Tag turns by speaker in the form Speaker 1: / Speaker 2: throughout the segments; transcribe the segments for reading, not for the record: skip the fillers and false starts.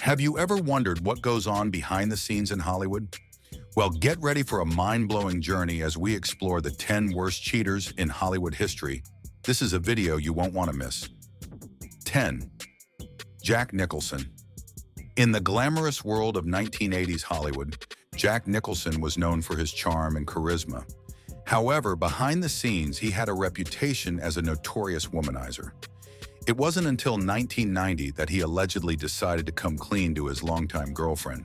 Speaker 1: Have you ever wondered what goes on behind the scenes in Hollywood? Well, get ready for a mind-blowing journey as we explore the 10 worst cheaters in Hollywood history. This is a video you won't want to miss. 10. Jack Nicholson. In the glamorous world of 1980s Hollywood, Jack Nicholson was known for his charm and charisma. However, behind the scenes, he had a reputation as a notorious womanizer. It wasn't until 1990 that he allegedly decided to come clean to his longtime girlfriend,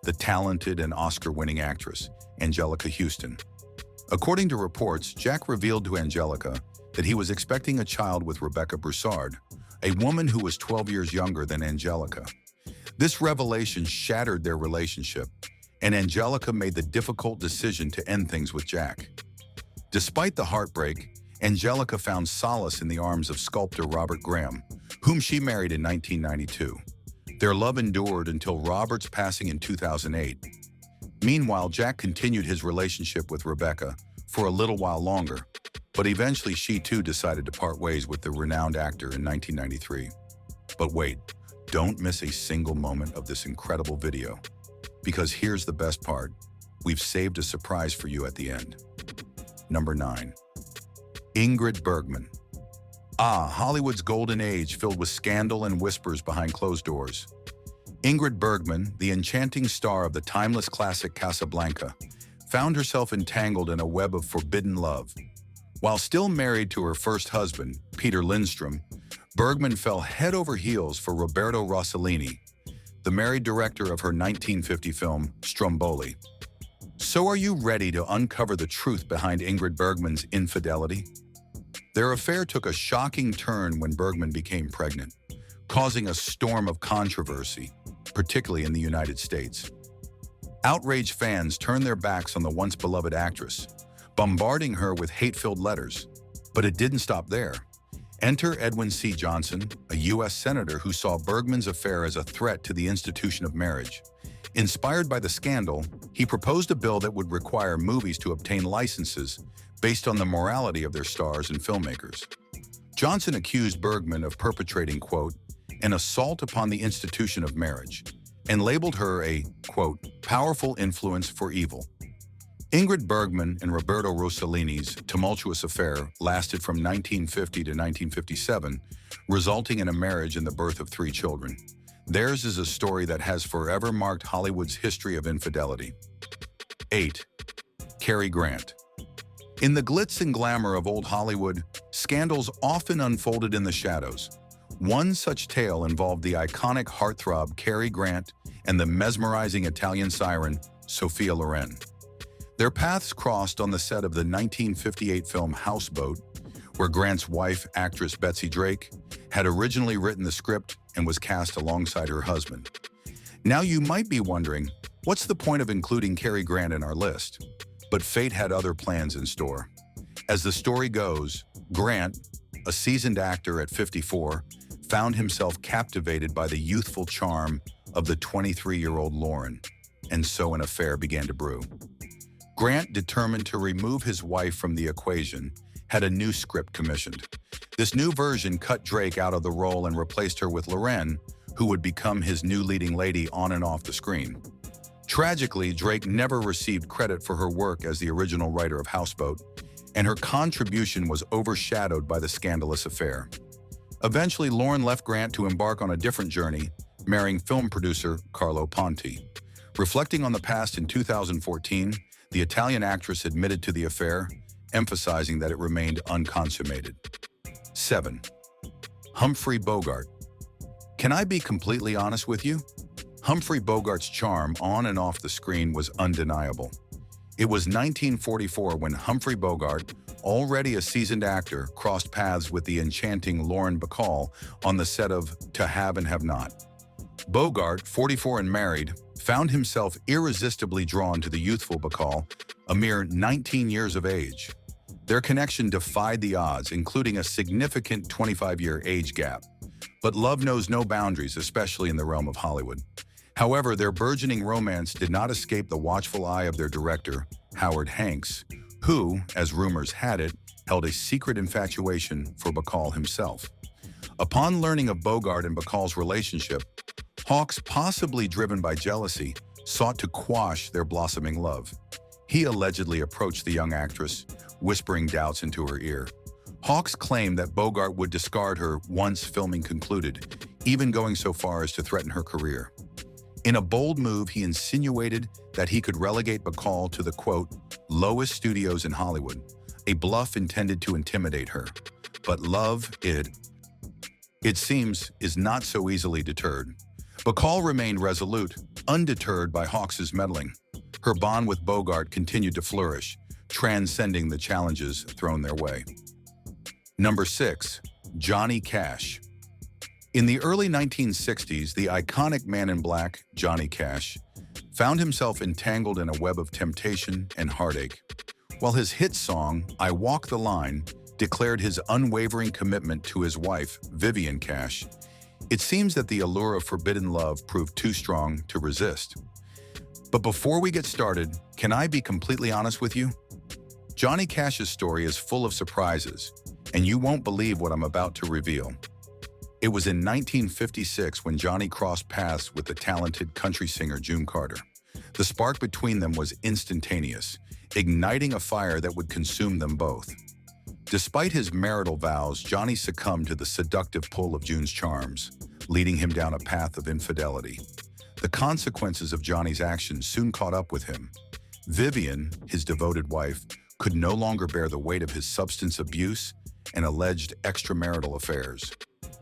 Speaker 1: the talented and Oscar-winning actress, Anjelica Huston. According to reports, Jack revealed to Anjelica that he was expecting a child with Rebecca Broussard, a woman who was 12 years younger than Anjelica. This revelation shattered their relationship, and Anjelica made the difficult decision to end things with Jack. Despite the heartbreak, Anjelica found solace in the arms of sculptor Robert Graham, whom she married in 1992. Their love endured until Robert's passing in 2008. Meanwhile, Jack continued his relationship with Rebecca for a little while longer, but eventually she too decided to part ways with the renowned actor in 1993. But wait, don't miss a single moment of this incredible video, because here's the best part. We've saved a surprise for you at the end. Number 9. Ingrid Bergman. Hollywood's golden age filled with scandal and whispers behind closed doors. Ingrid Bergman, the enchanting star of the timeless classic Casablanca, found herself entangled in a web of forbidden love. While still married to her first husband, Peter Lindstrom, Bergman fell head over heels for Roberto Rossellini, the married director of her 1950 film, Stromboli. So are you ready to uncover the truth behind Ingrid Bergman's infidelity? Their affair took a shocking turn when Bergman became pregnant, causing a storm of controversy, particularly in the United States. Outraged fans turned their backs on the once beloved actress, bombarding her with hate-filled letters. But it didn't stop there. Enter Edwin C. Johnson, a U.S. senator who saw Bergman's affair as a threat to the institution of marriage. Inspired by the scandal, he proposed a bill that would require movies to obtain licenses based on the morality of their stars and filmmakers. Johnson accused Bergman of perpetrating, quote, an assault upon the institution of marriage, and labeled her a, quote, powerful influence for evil. Ingrid Bergman and Roberto Rossellini's tumultuous affair lasted from 1950 to 1957, resulting in a marriage and the birth of 3 children. Theirs is a story that has forever marked Hollywood's history of infidelity. 8. Cary Grant. In the glitz and glamour of old Hollywood, scandals often unfolded in the shadows. One such tale involved the iconic heartthrob Cary Grant and the mesmerizing Italian siren, Sophia Loren. Their paths crossed on the set of the 1958 film Houseboat, where Grant's wife, actress Betsy Drake, had originally written the script and was cast alongside her husband. Now you might be wondering, what's the point of including Cary Grant in our list? But fate had other plans in store. As the story goes, Grant, a seasoned actor at 54, found himself captivated by the youthful charm of the 23-year-old Lauren, and so an affair began to brew. Grant, determined to remove his wife from the equation, had a new script commissioned. This new version cut Drake out of the role and replaced her with Loren, who would become his new leading lady on and off the screen. Tragically, Drake never received credit for her work as the original writer of Houseboat, and her contribution was overshadowed by the scandalous affair. Eventually, Loren left Grant to embark on a different journey, marrying film producer Carlo Ponti. Reflecting on the past in 2014, the Italian actress admitted to the affair, emphasizing that it remained unconsummated. 7. Humphrey Bogart. Can I be completely honest with you? Humphrey Bogart's charm on and off the screen was undeniable. It was 1944 when Humphrey Bogart, already a seasoned actor, crossed paths with the enchanting Lauren Bacall on the set of To Have and Have Not. Bogart, 44 and married, found himself irresistibly drawn to the youthful Bacall, a mere 19 years of age. Their connection defied the odds, including a significant 25-year age gap. But love knows no boundaries, especially in the realm of Hollywood. However, their burgeoning romance did not escape the watchful eye of their director, Howard Hanks, who, as rumors had it, held a secret infatuation for Bacall himself. Upon learning of Bogart and Bacall's relationship, Hawks, possibly driven by jealousy, sought to quash their blossoming love. He allegedly approached the young actress, whispering doubts into her ear. Hawks claimed that Bogart would discard her once filming concluded, even going so far as to threaten her career. In a bold move, he insinuated that he could relegate Bacall to the, quote, lowest studios in Hollywood, a bluff intended to intimidate her. But love, it seems, is not so easily deterred. Bacall remained resolute, undeterred by Hawks's meddling. Her bond with Bogart continued to flourish, transcending the challenges thrown their way. Number 6. Johnny Cash. In the early 1960s, the iconic Man in Black, Johnny Cash, found himself entangled in a web of temptation and heartache. While his hit song, I Walk the Line, declared his unwavering commitment to his wife, Vivian Cash, it seems that the allure of forbidden love proved too strong to resist. But before we get started, can I be completely honest with you? Johnny Cash's story is full of surprises, and you won't believe what I'm about to reveal. It was in 1956 when Johnny crossed paths with the talented country singer June Carter. The spark between them was instantaneous, igniting a fire that would consume them both. Despite his marital vows, Johnny succumbed to the seductive pull of June's charms, leading him down a path of infidelity. The consequences of Johnny's actions soon caught up with him. Vivian, his devoted wife, could no longer bear the weight of his substance abuse and alleged extramarital affairs.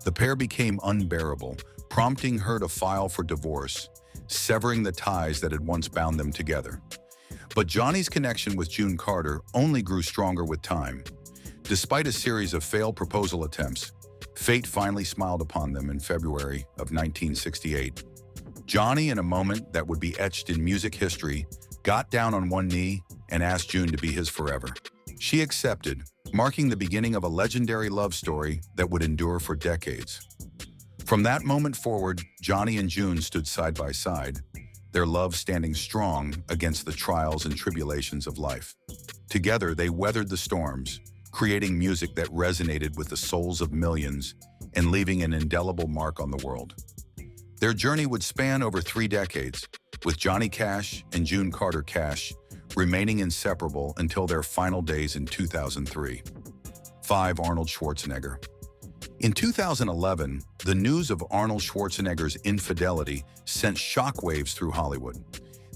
Speaker 1: The pair became unbearable, prompting her to file for divorce, severing the ties that had once bound them together. But Johnny's connection with June Carter only grew stronger with time. Despite a series of failed proposal attempts, fate finally smiled upon them in February of 1968. Johnny, in a moment that would be etched in music history, got down on one knee and asked June to be his forever. She accepted, marking the beginning of a legendary love story that would endure for decades. From that moment forward, Johnny and June stood side by side, their love standing strong against the trials and tribulations of life. Together, they weathered the storms, creating music that resonated with the souls of millions and leaving an indelible mark on the world. Their journey would span over 3 decades, with Johnny Cash and June Carter Cash remaining inseparable until their final days in 2003. 5. Arnold Schwarzenegger. In 2011, the news of Arnold Schwarzenegger's infidelity sent shockwaves through Hollywood.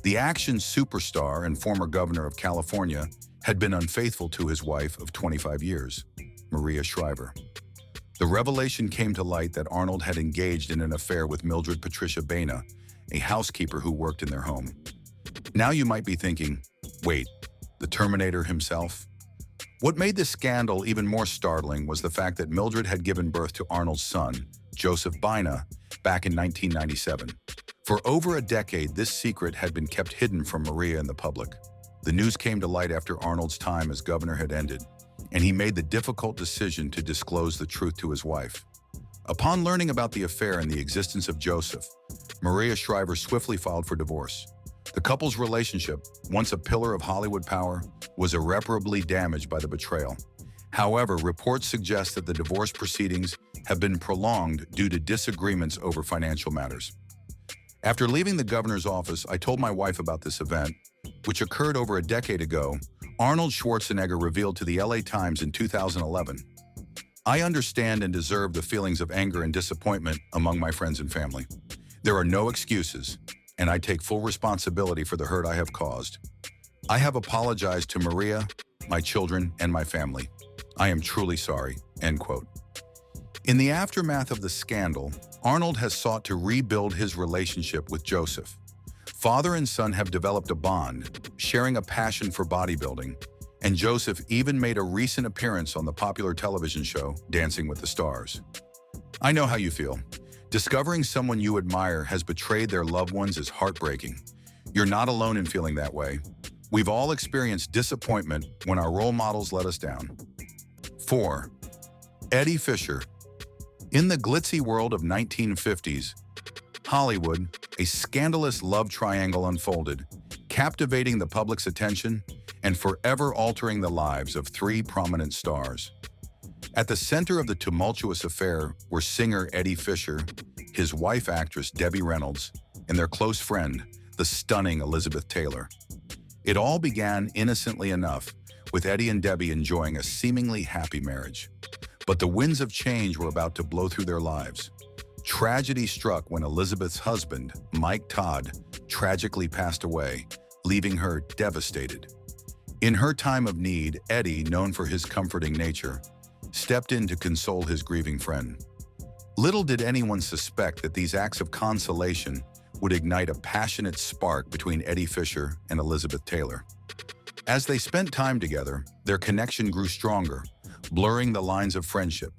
Speaker 1: The action superstar and former governor of California had been unfaithful to his wife of 25 years, Maria Shriver. The revelation came to light that Arnold had engaged in an affair with Mildred Patricia Baina, a housekeeper who worked in their home. Now you might be thinking, wait, the Terminator himself? What made this scandal even more startling was the fact that Mildred had given birth to Arnold's son, Joseph Baina, back in 1997. For over a decade, this secret had been kept hidden from Maria and the public. The news came to light after Arnold's time as governor had ended, and he made the difficult decision to disclose the truth to his wife. Upon learning about the affair and the existence of Joseph, Maria Shriver swiftly filed for divorce. The couple's relationship, once a pillar of Hollywood power, was irreparably damaged by the betrayal. However, reports suggest that the divorce proceedings have been prolonged due to disagreements over financial matters. After leaving the governor's office, I told my wife about this event, which occurred over a decade ago. Arnold Schwarzenegger revealed to the LA Times in 2011, "I understand and deserve the feelings of anger and disappointment among my friends and family. There are no excuses, and I take full responsibility for the hurt I have caused. I have apologized to Maria, my children, and my family. I am truly sorry." End quote. In the aftermath of the scandal, Arnold has sought to rebuild his relationship with Joseph. Father and son have developed a bond, sharing a passion for bodybuilding, and Joseph even made a recent appearance on the popular television show Dancing with the Stars. I know how you feel. Discovering someone you admire has betrayed their loved ones is heartbreaking. You're not alone in feeling that way. We've all experienced disappointment when our role models let us down. 4. Eddie Fisher. In the glitzy world of 1950s, Hollywood, a scandalous love triangle unfolded, captivating the public's attention and forever altering the lives of 3 prominent stars. At the center of the tumultuous affair were singer Eddie Fisher, his wife actress Debbie Reynolds, and their close friend, the stunning Elizabeth Taylor. It all began innocently enough, with Eddie and Debbie enjoying a seemingly happy marriage. But the winds of change were about to blow through their lives. Tragedy struck when Elizabeth's husband, Mike Todd, tragically passed away, leaving her devastated. In her time of need, Eddie, known for his comforting nature, stepped in to console his grieving friend. Little did anyone suspect that these acts of consolation would ignite a passionate spark between Eddie Fisher and Elizabeth Taylor. As they spent time together, their connection grew stronger, blurring the lines of friendship.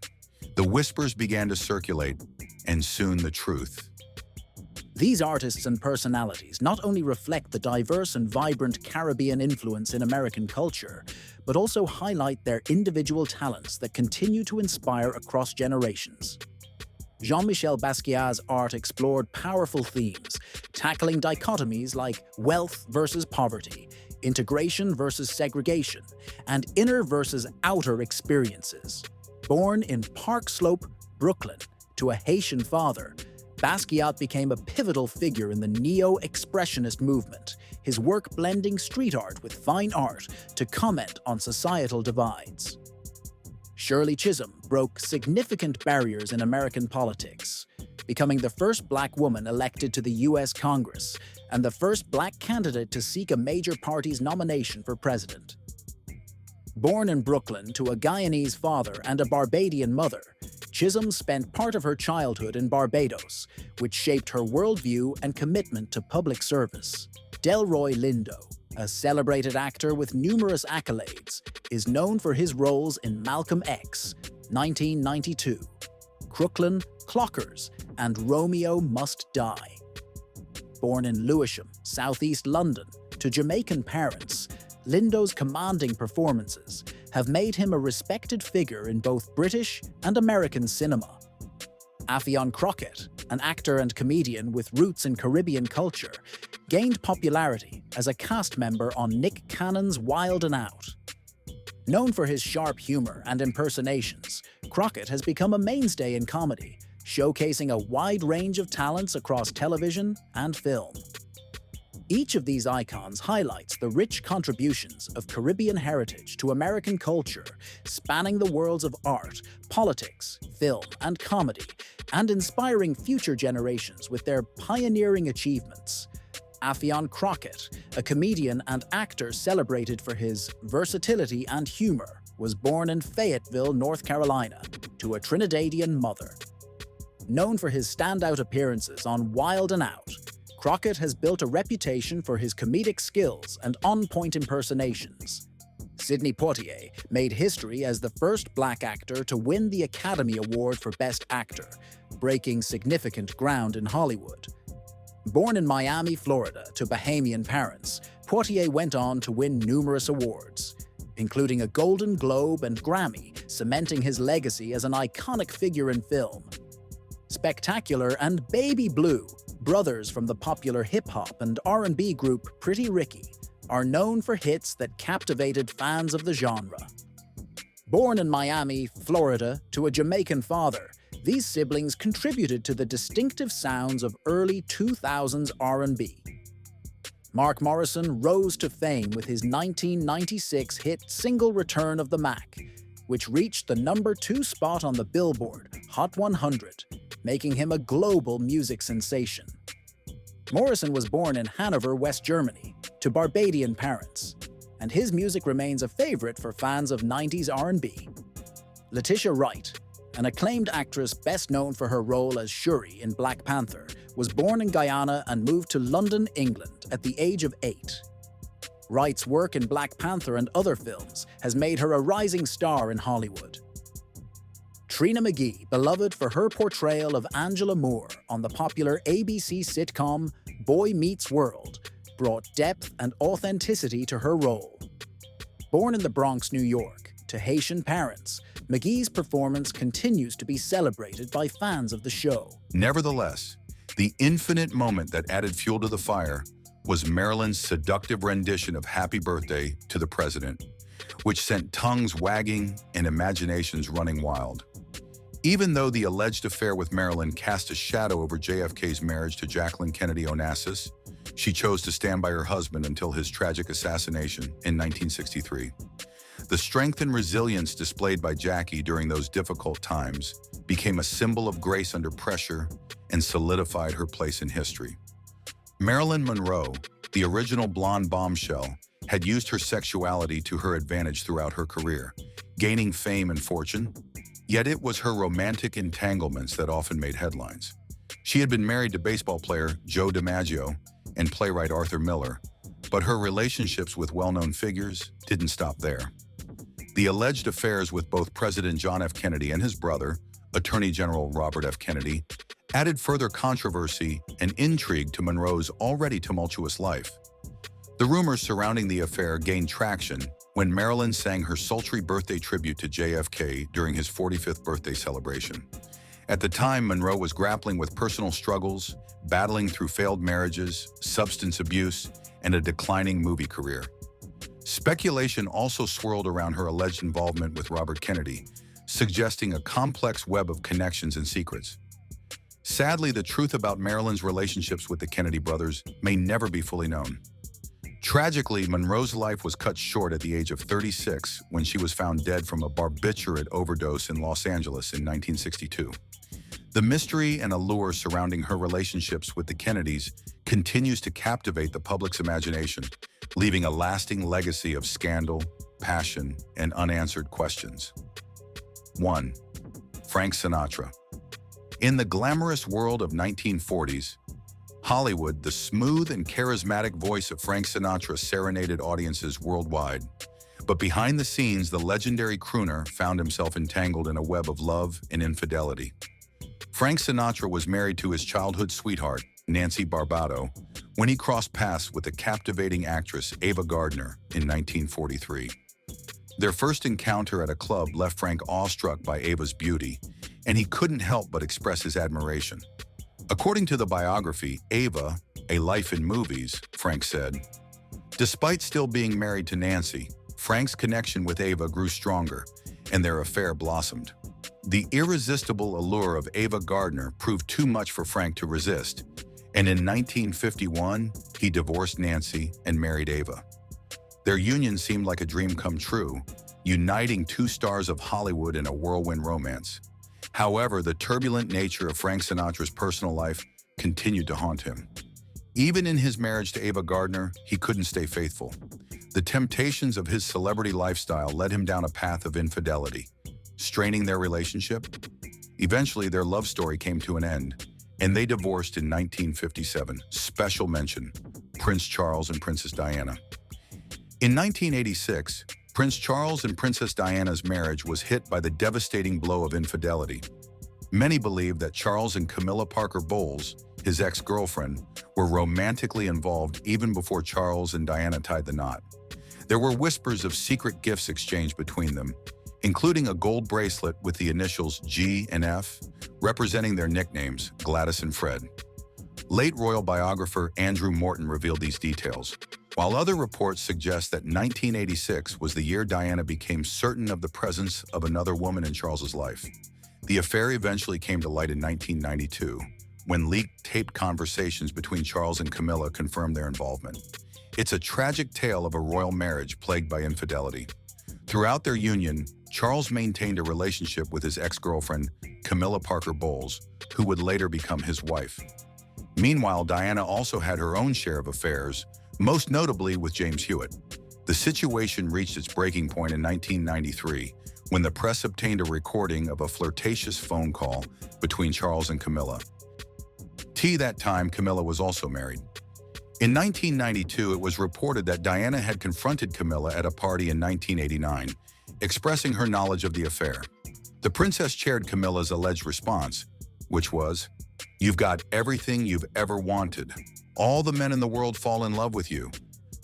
Speaker 1: The whispers began to circulate, and soon the truth.
Speaker 2: These artists and personalities not only reflect the diverse and vibrant Caribbean influence in American culture, but also highlight their individual talents that continue to inspire across generations. Jean-Michel Basquiat's art explored powerful themes, tackling dichotomies like wealth versus poverty, integration versus segregation, and inner versus outer experiences. Born in Park Slope, Brooklyn, to a Haitian father, Basquiat became a pivotal figure in the neo-expressionist movement, his work blending street art with fine art to comment on societal divides. Shirley Chisholm broke significant barriers in American politics, becoming the first Black woman elected to the U.S. Congress and the first Black candidate to seek a major party's nomination for president. Born in Brooklyn to a Guyanese father and a Barbadian mother, Chisholm spent part of her childhood in Barbados, which shaped her worldview and commitment to public service. Delroy Lindo, a celebrated actor with numerous accolades, is known for his roles in Malcolm X, 1992, Crooklyn, Clockers, and Romeo Must Die. Born in Lewisham, southeast London, to Jamaican parents, Lindo's commanding performances have made him a respected figure in both British and American cinema. Affion Crockett, an actor and comedian with roots in Caribbean culture, gained popularity as a cast member on Nick Cannon's Wild 'N Out. Known for his sharp humor and impersonations, Crockett has become a mainstay in comedy, showcasing a wide range of talents across television and film. Each of these icons highlights the rich contributions of Caribbean heritage to American culture, spanning the worlds of art, politics, film, and comedy, and inspiring future generations with their pioneering achievements. Affion Crockett, a comedian and actor celebrated for his versatility and humor, was born in Fayetteville, North Carolina, to a Trinidadian mother. Known for his standout appearances on Wild 'N Out, Crockett has built a reputation for his comedic skills and on-point impersonations. Sidney Poitier made history as the first Black actor to win the Academy Award for Best Actor, breaking significant ground in Hollywood. Born in Miami, Florida, to Bahamian parents, Poitier went on to win numerous awards, including a Golden Globe and Grammy, cementing his legacy as an iconic figure in film. Spectacular and Baby Blue, brothers from the popular hip-hop and R&B group Pretty Ricky, are known for hits that captivated fans of the genre. Born in Miami, Florida, to a Jamaican father, these siblings contributed to the distinctive sounds of early 2000s R&B. Mark Morrison rose to fame with his 1996 hit single Return of the Mac, which reached the #2 spot on the Billboard Hot 100, making him a global music sensation. Morrison was born in Hanover, West Germany, to Barbadian parents, and his music remains a favorite for fans of 90s R&B. Letitia Wright, an acclaimed actress best known for her role as Shuri in Black Panther, was born in Guyana and moved to London, England at the age of 8. Wright's work in Black Panther and other films has made her a rising star in Hollywood. Trina McGee, beloved for her portrayal of Angela Moore on the popular ABC sitcom Boy Meets World, brought depth and authenticity to her role. Born in the Bronx, New York, to Haitian parents, McGee's performance continues to be celebrated by fans of the show.
Speaker 1: Nevertheless, the infinite moment that added fuel to the fire was Marilyn's seductive rendition of Happy Birthday to the President, which sent tongues wagging and imaginations running wild. Even though the alleged affair with Marilyn cast a shadow over JFK's marriage to Jacqueline Kennedy Onassis, she chose to stand by her husband until his tragic assassination in 1963. The strength and resilience displayed by Jackie during those difficult times became a symbol of grace under pressure and solidified her place in history. Marilyn Monroe, the original blonde bombshell, had used her sexuality to her advantage throughout her career, gaining fame and fortune. Yet it was her romantic entanglements that often made headlines. She had been married to baseball player Joe DiMaggio and playwright Arthur Miller, but her relationships with well-known figures didn't stop there. The alleged affairs with both President John F. Kennedy and his brother, Attorney General Robert F. Kennedy, added further controversy and intrigue to Monroe's already tumultuous life. The rumors surrounding the affair gained traction when Marilyn sang her sultry birthday tribute to JFK during his 45th birthday celebration. At the time, Monroe was grappling with personal struggles, battling through failed marriages, substance abuse, and a declining movie career. Speculation also swirled around her alleged involvement with Robert Kennedy, suggesting a complex web of connections and secrets. Sadly, the truth about Marilyn's relationships with the Kennedy brothers may never be fully known. Tragically, Monroe's life was cut short at the age of 36 when she was found dead from a barbiturate overdose in Los Angeles in 1962. The mystery and allure surrounding her relationships with the Kennedys continues to captivate the public's imagination, leaving a lasting legacy of scandal, passion, and unanswered questions. 1. Frank Sinatra. In the glamorous world of 1940s, Hollywood, the smooth and charismatic voice of Frank Sinatra serenaded audiences worldwide. But behind the scenes, the legendary crooner found himself entangled in a web of love and infidelity. Frank Sinatra was married to his childhood sweetheart, Nancy Barbado, when he crossed paths with the captivating actress Ava Gardner in 1943. Their first encounter at a club left Frank awestruck by Ava's beauty, and he couldn't help but express his admiration. According to the biography, Ava, A Life in Movies, Frank said, "Despite still being married to Nancy, Frank's connection with Ava grew stronger, and their affair blossomed. The irresistible allure of Ava Gardner proved too much for Frank to resist, and in 1951, he divorced Nancy and married Ava. Their union seemed like a dream come true, uniting two stars of Hollywood in a whirlwind romance. However, the turbulent nature of Frank Sinatra's personal life continued to haunt him. Even in his marriage to Ava Gardner, he couldn't stay faithful. The temptations of his celebrity lifestyle led him down a path of infidelity, straining their relationship. Eventually, their love story came to an end, and they divorced in 1957. Special mention, Prince Charles and Princess Diana. In 1986, Prince Charles and Princess Diana's marriage was hit by the devastating blow of infidelity. Many believe that Charles and Camilla Parker Bowles, his ex-girlfriend, were romantically involved even before Charles and Diana tied the knot. There were whispers of secret gifts exchanged between them, including a gold bracelet with the initials G and F, representing their nicknames, Gladys and Fred. Late royal biographer Andrew Morton revealed these details, while other reports suggest that 1986 was the year Diana became certain of the presence of another woman in Charles's life. The affair eventually came to light in 1992, when leaked taped conversations between Charles and Camilla confirmed their involvement. It's a tragic tale of a royal marriage plagued by infidelity. Throughout their union, Charles maintained a relationship with his ex-girlfriend, Camilla Parker Bowles, who would later become his wife. Meanwhile, Diana also had her own share of affairs, most notably with James Hewitt. The situation reached its breaking point in 1993, when the press obtained a recording of a flirtatious phone call between Charles and Camilla. That time, Camilla was also married. In 1992, it was reported that Diana had confronted Camilla at a party in 1989, expressing her knowledge of the affair. The princess chaired Camilla's alleged response, which was, "You've got everything you've ever wanted. All the men in the world fall in love with you.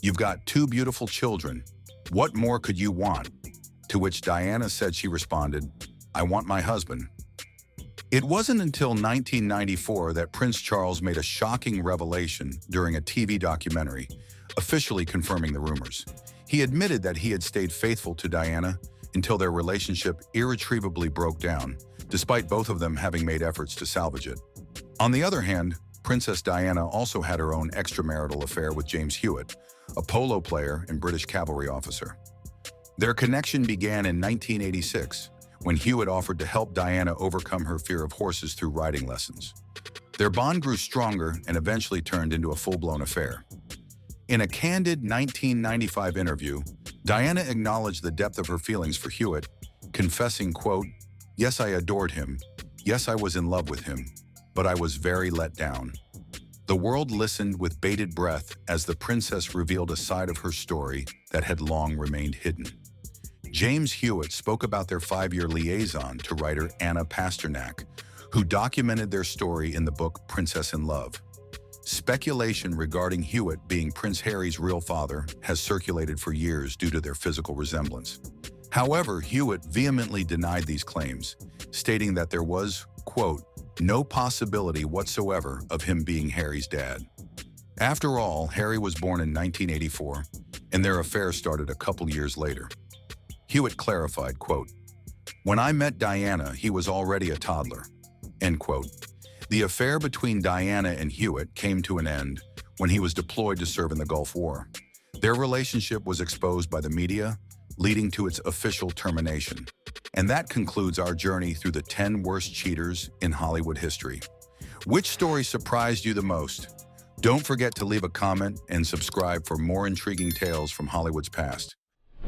Speaker 1: You've got two beautiful children. What more could you want?" To which Diana said she responded, "I want my husband." It wasn't until 1994 that Prince Charles made a shocking revelation during a TV documentary, officially confirming the rumors. He admitted that he had stayed faithful to Diana until their relationship irretrievably broke down, despite both of them having made efforts to salvage it. On the other hand, Princess Diana also had her own extramarital affair with James Hewitt, a polo player and British cavalry officer. Their connection began in 1986, when Hewitt offered to help Diana overcome her fear of horses through riding lessons. Their bond grew stronger and eventually turned into a full-blown affair. In a candid 1995 interview, Diana acknowledged the depth of her feelings for Hewitt, confessing, quote, "Yes, I adored him. Yes, I was in love with him. But I was very let down." The world listened with bated breath as the princess revealed a side of her story that had long remained hidden. James Hewitt spoke about their 5-year liaison to writer Anna Pasternak, who documented their story in the book Princess in Love. Speculation regarding Hewitt being Prince Harry's real father has circulated for years due to their physical resemblance. However, Hewitt vehemently denied these claims, stating that there was, quote, "no possibility whatsoever of him being Harry's dad." After all, Harry was born in 1984, and their affair started a couple years later. Hewitt clarified, quote, "When I met Diana, he was already a toddler," end quote. The affair between Diana and Hewitt came to an end when he was deployed to serve in the Gulf War. Their relationship was exposed by the media, leading to its official termination. And that concludes our journey through the 10 worst cheaters in Hollywood history. Which story surprised you the most? Don't forget to leave a comment and subscribe for more intriguing tales from Hollywood's past.